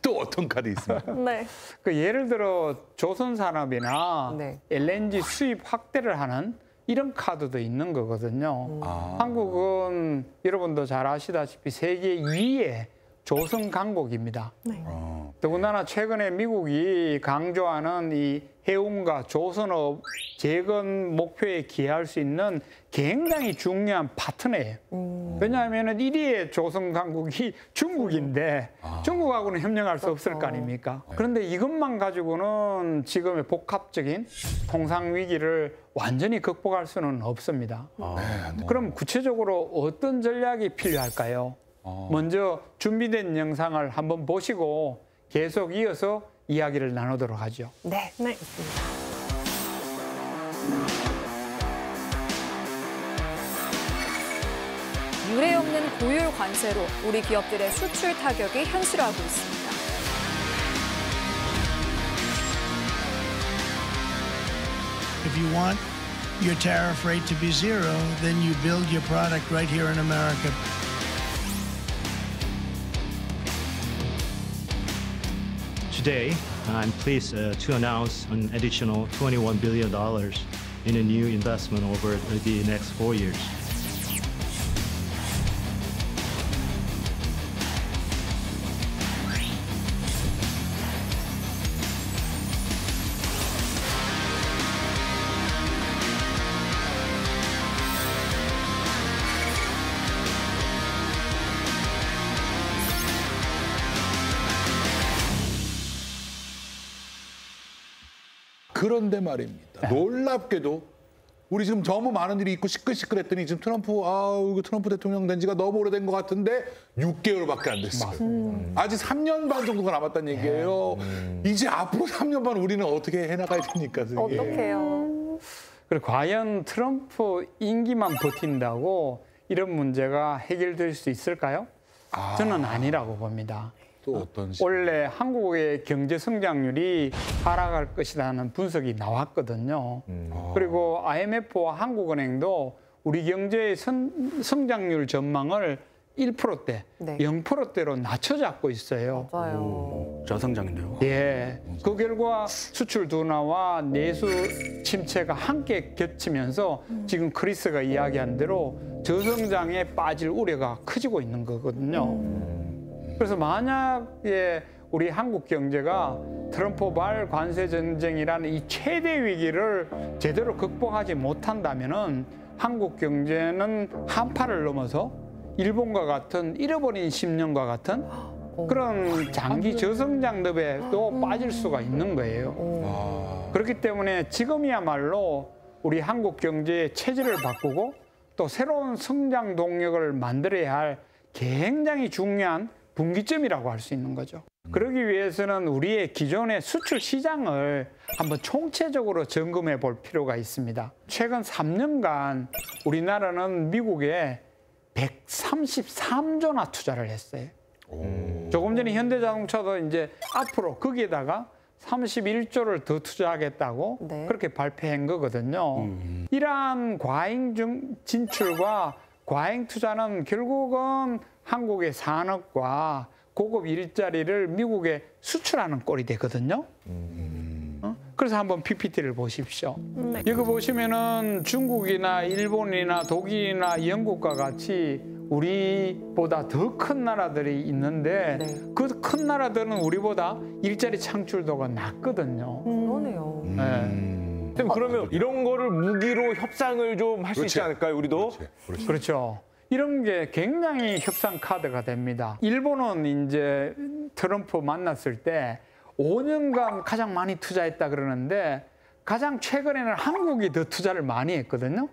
또 어떤 카드 있습니까? 네. 예를 들어 조선 산업이나 LNG 수입 확대를 하는 이런 카드도 있는 거거든요. 한국은 여러분도 잘 아시다시피 세계 2위의 조선 강국입니다. 더군다나 최근에 미국이 강조하는 이 해운과 조선업 재건 목표에 기여할 수 있는 굉장히 중요한 파트너예요. 왜냐하면 1위의 조선 강국이 중국인데 중국하고는 협력할 수 없을 거 아닙니까? 그런데 이것만 가지고는 지금의 복합적인 통상 위기를 완전히 극복할 수는 없습니다. 그럼 구체적으로 어떤 전략이 필요할까요? 먼저 준비된 영상을 한번 보시고 계속 이어서 이야기를 나누도록 하죠. 네. 유례 없는 고율 관세로 우리 기업들의 수출 타격이 현실화하고 있습니다. If you want your tariff rate to be zero, then you build your product right here in America. Today, I'm pleased to announce an additional $21 billion in a new investment over the next 4 years. 그런데 말입니다. 놀랍게도 우리 지금 너무 많은 일이 있고 시끌시끌했더니 지금 이거 트럼프 대통령 된 지가 너무 오래된 것 같은데 6개월밖에 안 됐어요. 아직 3년 반 정도가 남았다는 얘기예요. 이제 앞으로 3년 반 우리는 어떻게 해나가야 됩니까? 어떡해요. 그리고 과연 트럼프 임기만 버틴다고 이런 문제가 해결될 수 있을까요? 저는 아니라고 봅니다. 또 어떤 원래 한국의 경제 성장률이 하락할 것이라는 분석이 나왔거든요. 그리고 IMF와 한국은행도 우리 경제의 성장률 전망을 1%대, 네. 0%대로 낮춰 잡고 있어요. 맞아요. 저성장인데요. 예. 그 결과 수출 둔화와 내수 침체가 함께 겹치면서 지금 크리스가 이야기한 대로 저성장에 빠질 우려가 커지고 있는 거거든요. 그래서 만약에 우리 한국 경제가 트럼프 발 관세 전쟁이라는 이 최대 위기를 제대로 극복하지 못한다면은 한국 경제는 한파를 넘어서 일본과 같은 잃어버린 10년과 같은 그런 장기 저성장늪에도 빠질 수가 있는 거예요. 그렇기 때문에 지금이야말로 우리 한국 경제의 체질을 바꾸고 또 새로운 성장 동력을 만들어야 할 굉장히 중요한 분기점이라고 할 수 있는 거죠. 그러기 위해서는 우리의 기존의 수출 시장을 한번 총체적으로 점검해 볼 필요가 있습니다. 최근 3년간 우리나라는 미국에 133조나 투자를 했어요. 조금 전에 현대자동차도 이제 앞으로 거기에다가 31조를 더 투자하겠다고 네. 그렇게 발표한 거거든요. 이러한 과잉 진출과 과잉 투자는 결국은 한국의 산업과 고급 일자리를 미국에 수출하는 꼴이 되거든요. 그래서 한번 PPT를 보십시오. 여기 보시면은 중국이나 일본이나 독일이나 영국과 같이 우리보다 더 큰 나라들이 있는데 그 큰 나라들은 우리보다 일자리 창출도가 낮거든요. 그러네요. 쌤, 그러면 이런 거를 무기로 협상을 좀 할 수 있지 않을까요, 우리도? 그렇죠. 이런 게 굉장히 협상 카드가 됩니다. 일본은 이제 트럼프 만났을 때 5년간 가장 많이 투자했다 그러는데 가장 최근에는 한국이 더 투자를 많이 했거든요.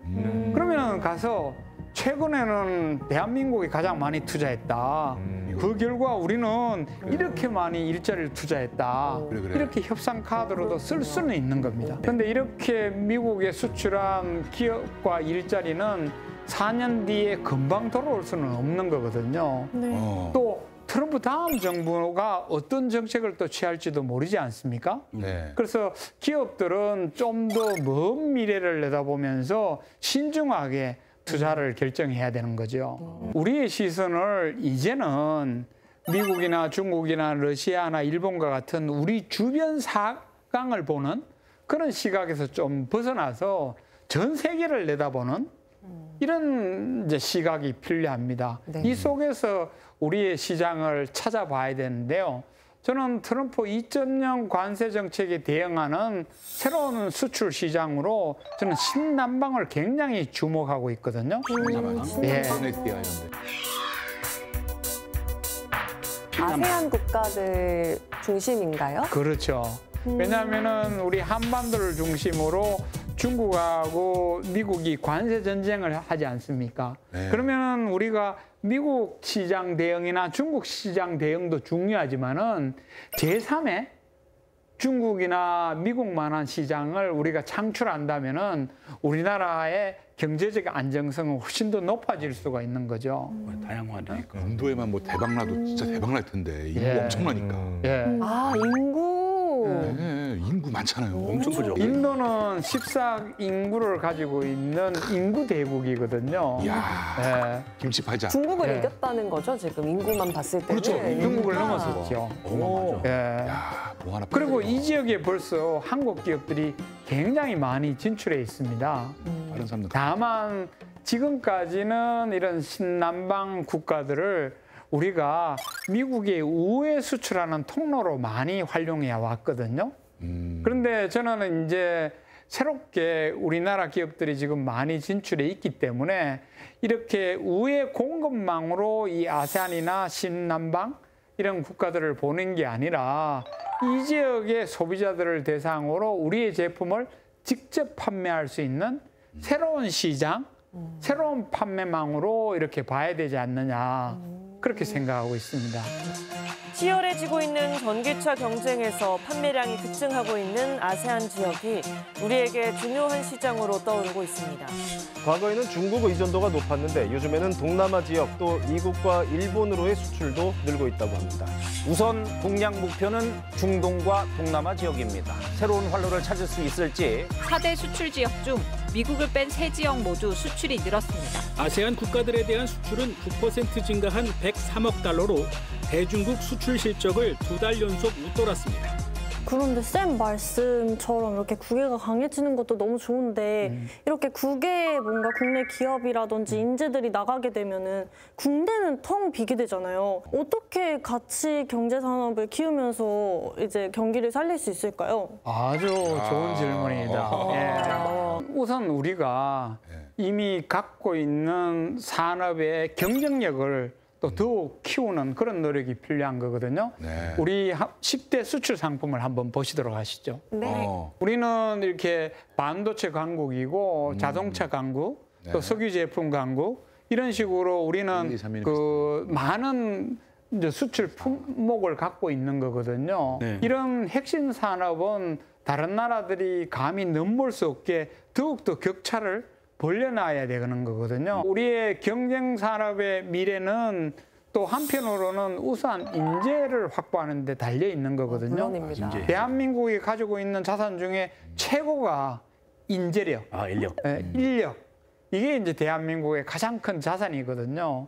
그러면 가서 최근에는 대한민국이 가장 많이 투자했다. 그 결과 우리는 이렇게 많이 일자리를 투자했다. 이렇게 협상 카드로도 쓸 수는 있는 겁니다. 그런데 이렇게 미국에 수출한 기업과 일자리는 4년 뒤에 금방 돌아올 수는 없는 거거든요. 또 트럼프 다음 정부가 어떤 정책을 또 취할지도 모르지 않습니까? 그래서 기업들은 좀 더 먼 미래를 내다보면서 신중하게 투자를 결정해야 되는 거죠. 우리의 시선을 이제는 미국이나 중국이나 러시아나 일본과 같은 우리 주변 사강을 보는 그런 시각에서 좀 벗어나서 전 세계를 내다보는 이런 이제 시각이 필요합니다. 이 속에서 우리의 시장을 찾아봐야 되는데요. 저는 트럼프 2.0 관세 정책에 대응하는 새로운 수출 시장으로 저는 신남방을 굉장히 주목하고 있거든요. 예. 아세안 국가들 중심인가요? 그렇죠. 왜냐하면은 우리 한반도를 중심으로 중국하고 미국이 관세 전쟁을 하지 않습니까? 그러면 우리가 미국 시장 대응이나 중국 시장 대응도 중요하지만은 제3의 중국이나 미국만한 시장을 우리가 창출한다면은 우리나라의 경제적 안정성은 훨씬 더 높아질 수가 있는 거죠. 인도에만 뭐 대박나도 진짜 대박날 텐데 인구 엄청나니까. 아, 인구. 네, 인구 많잖아요. 엄청 크죠. 인도는 14억 인구를 가지고 있는 인구 대국이거든요. 이야, 김치 팔자. 중국을 네. 이겼다는 거죠, 지금 인구만 봤을 때는. 그렇죠. 중국을 넘었었죠. 예. 뭐 하나 그리고 이 지역에 벌써 한국 기업들이 굉장히 많이 진출해 있습니다. 다른 사람들. 다만 지금까지는 이런 신남방 국가들을 우리가 미국에 우회 수출하는 통로로 많이 활용해 왔거든요. 그런데 저는 이제 새롭게 우리나라 기업들이 지금 많이 진출해 있기 때문에 이렇게 우회 공급망으로 이 아세안이나 신남방 이런 국가들을 보는 게 아니라 이 지역의 소비자들을 대상으로 우리의 제품을 직접 판매할 수 있는 새로운 시장, 새로운 판매망으로 이렇게 봐야 되지 않느냐 그렇게 생각하고 있습니다. 치열해지고 있는 전기차 경쟁에서 판매량이 급증하고 있는 아세안 지역이 우리에게 중요한 시장으로 떠오르고 있습니다. 과거에는 중국 의존도가 높았는데 요즘에는 동남아 지역 또 미국과 일본으로의 수출도 늘고 있다고 합니다. 우선 공략 목표는 중동과 동남아 지역입니다. 새로운 활로를 찾을 수 있을지 4대 수출 지역 중 미국을 뺀 세 지역 모두 수출이 늘었습니다. 아세안 국가들에 대한 수출은 9% 증가한 103억 달러로 대중국 수출 실적을 2달 연속 웃돌았습니다. 그런데 쌤 말씀처럼 이렇게 국외가 강해지는 것도 너무 좋은데 이렇게 국외에 뭔가 국내 기업이라든지 인재들이 나가게 되면은 국내는 텅 비게 되잖아요. 어떻게 같이 경제 산업을 키우면서 이제 경기를 살릴 수 있을까요? 아주 좋은 질문입니다. 예. 우선 우리가 이미 갖고 있는 산업의 경쟁력을 또 더욱 키우는 그런 노력이 필요한 거거든요. 네. 우리 10대 수출 상품을 한번 보시도록 하시죠. 네. 우리는 이렇게 반도체 강국이고 자동차 강국, 또 석유 제품 강국 이런 식으로 우리는 1, 2, 3, 그 많은 이제 수출 품목을 갖고 있는 거거든요. 네. 이런 핵심 산업은 다른 나라들이 감히 넘볼 수 없게 더욱더 격차를 벌려놔야 되는 거거든요. 우리의 경쟁 산업의 미래는 또 한편으로는 우선 인재를 확보하는 데 달려 있는 거거든요. 물론입니다. 대한민국이 가지고 있는 자산 중에 최고가 인재력, 인력. 인력. 이게 이제 대한민국의 가장 큰 자산이거든요.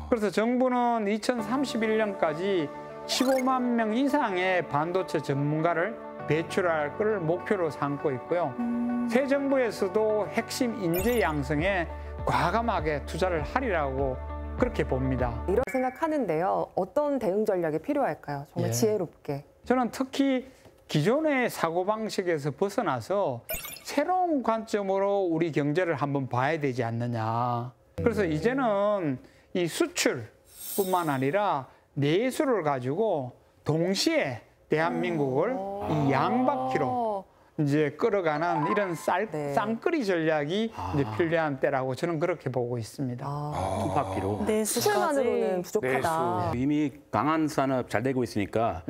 그래서 정부는 2031년까지 15만 명 이상의 반도체 전문가를 배출할 걸 목표로 삼고 있고요. 새 정부에서도 핵심 인재 양성에 과감하게 투자를 하리라고 그렇게 봅니다. 이런 생각하는데요. 어떤 대응 전략이 필요할까요? 정말 지혜롭게. 저는 특히 기존의 사고방식에서 벗어나서 새로운 관점으로 우리 경제를 한번 봐야 되지 않느냐. 그래서 이제는 이 수출뿐만 아니라 내수를 가지고 동시에 대한민국을 이 양바퀴로 이제 끌어가는 이런 쌍끌이 전략이 이제 필요한 때라고 저는 그렇게 보고 있습니다. 두 바퀴로. 수출만으로는 부족하다. 이미 강한 산업 잘 되고 있으니까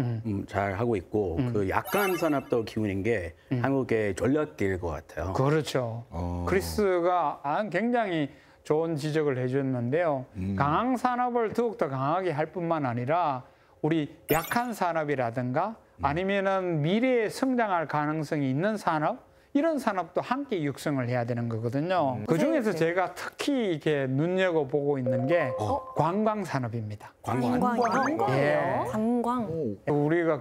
잘 하고 있고 그 약한 산업도 키우는 게 한국의 전략일 것 같아요. 그렇죠. 크리스가 굉장히 좋은 지적을 해줬는데요. 강한 산업을 더욱더 강하게 할 뿐만 아니라 우리 약한 산업이라든가 아니면은 미래에 성장할 가능성이 있는 산업 이런 산업도 함께 육성을 해야 되는 거거든요. 그 중에서 제가 특히 이렇게 눈여겨보고 있는 게 관광 산업입니다. 관광이요? 예. 관광. 우리가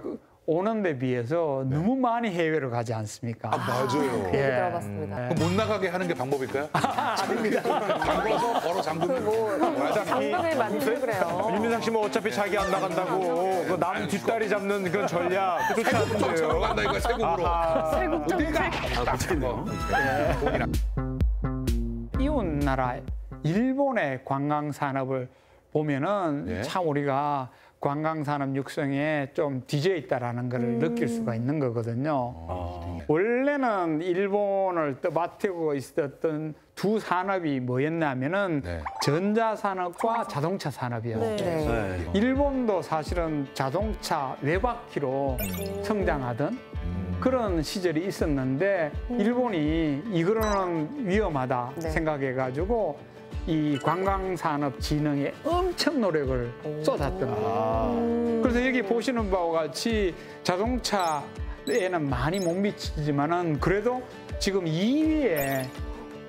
오는 데 비해서 너무 많이 해외로 가지 않습니까? 맞아요. 예. 들어봤습니다. 못 나가게 하는 게 방법일까요? 잠궈서 바로 잠그는. 당근을 많이들 그래요. 윤민상 씨 뭐 어차피 자기 안 나간다고 그 남 뒷다리 잡는 그런 전략 그 좋지 않은데요. 세국으로 간다 이거 세국으로. 이웃 나라 일본의 관광 산업을 보면은 참 우리가 관광 산업 육성에 좀 뒤져 있다라는 걸 느낄 수가 있는 거거든요. 원래는 일본을 떠받들고 있었던 두 산업이 뭐였냐면은 전자 산업과 자동차 산업이었어요. 일본도 사실은 자동차 외바퀴로 성장하던 그런 시절이 있었는데 일본이 이거는 위험하다 생각해가지고 이 관광산업 진흥에 엄청 노력을 쏟았던 거예요. 그래서 여기 보시는 바와 같이 자동차 에는 많이 못 미치지만은 그래도 지금 2위의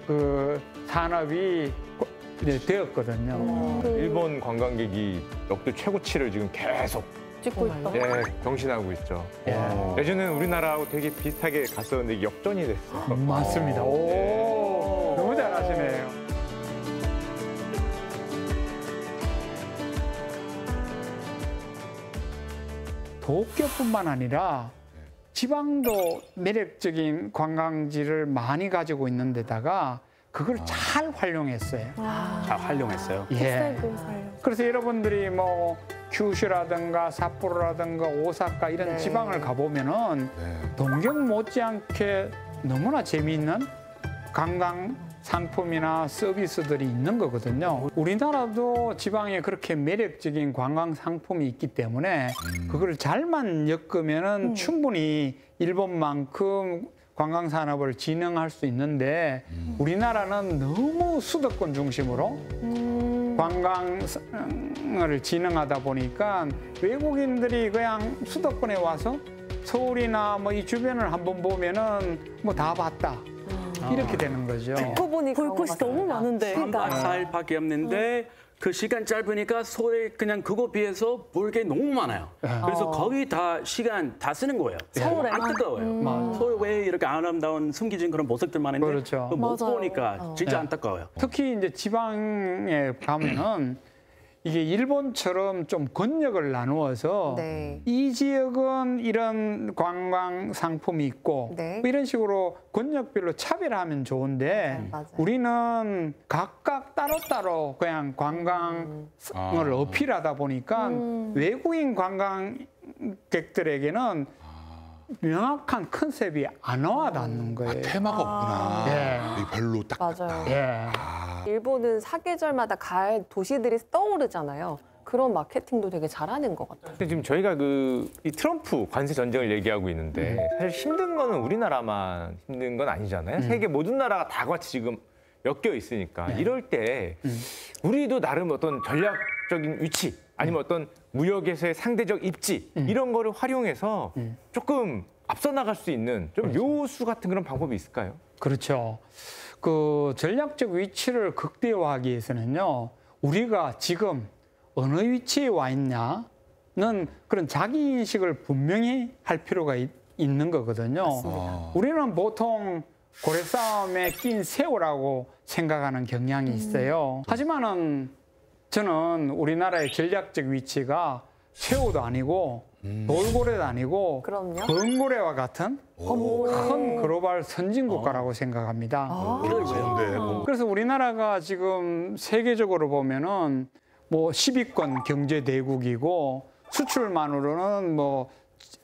그 산업이 이제 되었거든요. 일본 관광객이 역대 최고치를 지금 계속 찍고 있다. 예, 경신하고 있죠. 예전에는 우리나라하고 되게 비슷하게 갔었는데 역전이 됐어요. 맞습니다. 오, 너무 잘하시네요. 도쿄뿐만 아니라 지방도 매력적인 관광지를 많이 가지고 있는 데다가 그걸 잘 활용했어요. 잘 활용했어요. 예. 그래서 여러분들이 뭐 큐슈라든가 삿포로라든가 오사카 이런 지방을 가보면은 동경 못지않게 너무나 재미있는 관광 상품이나 서비스들이 있는 거거든요. 우리나라도 지방에 그렇게 매력적인 관광 상품이 있기 때문에 그걸 잘만 엮으면은 충분히 일본만큼 관광 산업을 진흥할 수 있는데 우리나라는 너무 수도권 중심으로 관광을 진흥하다 보니까 외국인들이 그냥 수도권에 와서 서울이나 뭐 이 주변을 한번 보면은 뭐 다 봤다. 이렇게 되는 거죠. 듣고 보니 볼 곳이 너무 많은데. 3박 4일밖에 없는데 그 시간 짧으니까 서울에 그냥 그거 비해서 볼 게 너무 많아요. 그래서 거의 다 시간 다 쓰는 거예요. 서울에 안타까워요. 서울 왜 이렇게 아름다운 숨겨진 그런 모습들 많은데 그렇죠. 못 보니까 진짜 안타까워요. 특히 이제 지방에 가면은 이게 일본처럼 좀 권역을 나누어서 이 지역은 이런 관광 상품이 있고 뭐 이런 식으로 권역별로 차별하면 좋은데 우리는 각각 따로따로 그냥 관광을 어필하다 보니까 외국인 관광객들에게는 명확한 컨셉이 안 와닿는 거예요. 테마가 없구나. 별로 딱. 맞아요. 일본은 사계절마다 가을 도시들이 떠오르잖아요. 그런 마케팅도 되게 잘하는 것 같아요. 근데 지금 저희가 이 트럼프 관세 전쟁을 얘기하고 있는데 사실 힘든 거는 우리나라만 힘든 건 아니잖아요. 세계 모든 나라가 다 같이 지금 엮여 있으니까 이럴 때 우리도 나름 어떤 전략적인 위치 아니면 어떤 무역에서의 상대적 입지 이런 거를 활용해서 조금 앞서 나갈 수 있는 좀 묘수 같은 그런 방법이 있을까요? 그렇죠. 그 전략적 위치를 극대화하기 위해서는요. 우리가 지금 어느 위치에 와 있냐는 그런 자기인식을 분명히 할 필요가 있는 거거든요. 우리는 보통 고래싸움에 낀 새우라고 생각하는 경향이 있어요. 하지만은 저는 우리나라의 전략적 위치가 새우도 아니고 돌고래도 아니고 범고래와 같은 큰 글로벌 선진국가라고 생각합니다. 그래서 우리나라가 지금 세계적으로 보면은 뭐 10위권 경제 대국이고 수출만으로는 뭐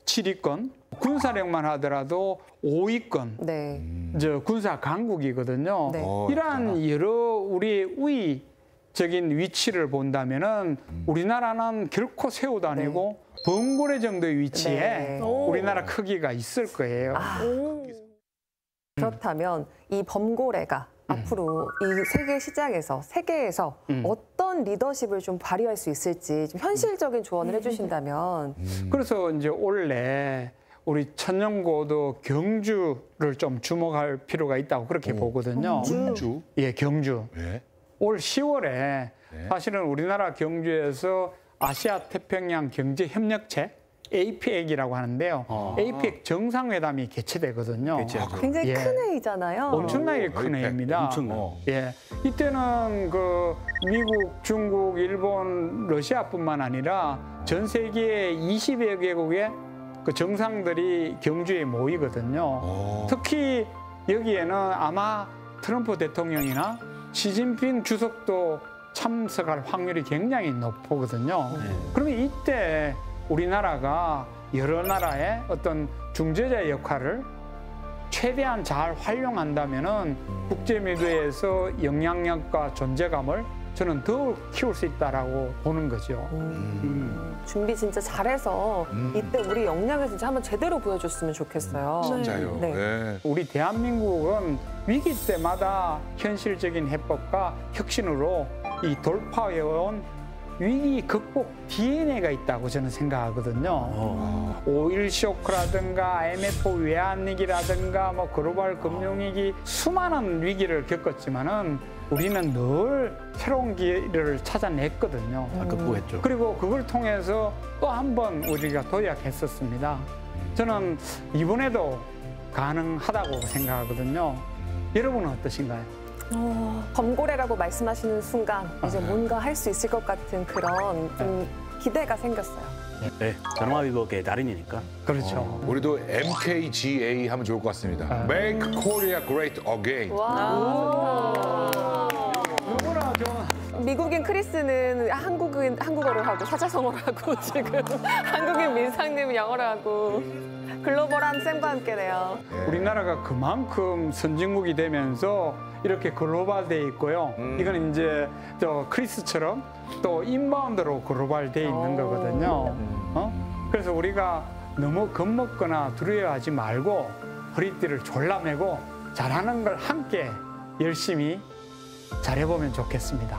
7위권, 군사력만 하더라도 5위권 저 군사 강국이거든요. 이러한 여러 우리의 우위적인 위치를 본다면은 우리나라는 결코 새우도 아니고 범고래 정도의 위치에 우리나라 크기가 있을 거예요. 그렇다면 이 범고래가 앞으로 이 세계 시장에서 세계에서 어떤 리더십을 좀 발휘할 수 있을지 좀 현실적인 조언을 해주신다면. 그래서 이제 올해 우리 천연고도 경주를 좀 주목할 필요가 있다고 그렇게 보거든요. 경주? 예, 경주. 올 10월에 사실은 우리나라 경주에서 아시아 태평양 경제협력체 APEC이라고 하는데요. APEC 정상회담이 개최되거든요. 굉장히 큰 회의잖아요. 엄청나게 큰 회의입니다. 예, 이때는 그 미국, 중국, 일본, 러시아뿐만 아니라 전 세계 20여 개국의 그 정상들이 경주에 모이거든요. 특히 여기에는 아마 트럼프 대통령이나 시진핑 주석도 참석할 확률이 굉장히 높거든요. 그러면 이때 우리나라가 여러 나라의 어떤 중재자 역할을 최대한 잘 활용한다면은 국제 미디어에서 영향력과 존재감을 저는 더욱 키울 수 있다라고 보는 거죠. 준비 진짜 잘해서 이때 우리 역량을 진짜 한번 제대로 보여줬으면 좋겠어요. 진짜요. 우리 대한민국은 위기 때마다 현실적인 해법과 혁신으로 이 돌파해온 위기 극복 DNA가 있다고 저는 생각하거든요. 5.1 쇼크라든가 IMF 외환위기라든가 뭐 글로벌 금융위기 수많은 위기를 겪었지만은 우리는 늘 새로운 길을 찾아냈거든요. 극복했죠. 그리고 그걸 통해서 또 한 번 우리가 도약했었습니다. 저는 이번에도 가능하다고 생각하거든요. 여러분은 어떠신가요? 범고래라고 말씀하시는 순간 이제 뭔가 할 수 있을 것 같은 그런 좀 기대가 생겼어요. 네, 전화위복의 달인이니까. 그렇죠. 우리도 MKGA 하면 좋을 것 같습니다. Make Korea Great Again. 미국인 크리스는 한국어로 하고 사자성어로 하고 지금 한국인 민상님은 영어로 하고 글로벌한 쌤과 함께네요. 우리나라가 그만큼 선진국이 되면서 이렇게 글로벌돼 있고요. 이건 이제 저 크리스처럼 또 인바운드로 글로벌돼 있는 거거든요. 그래서 우리가 너무 겁먹거나 두려워하지 말고 허리띠를 졸라매고 잘하는 걸 함께 열심히 잘해보면 좋겠습니다.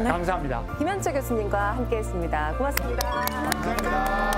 감사합니다. 김현철 교수님과 함께했습니다. 고맙습니다. 감사합니다.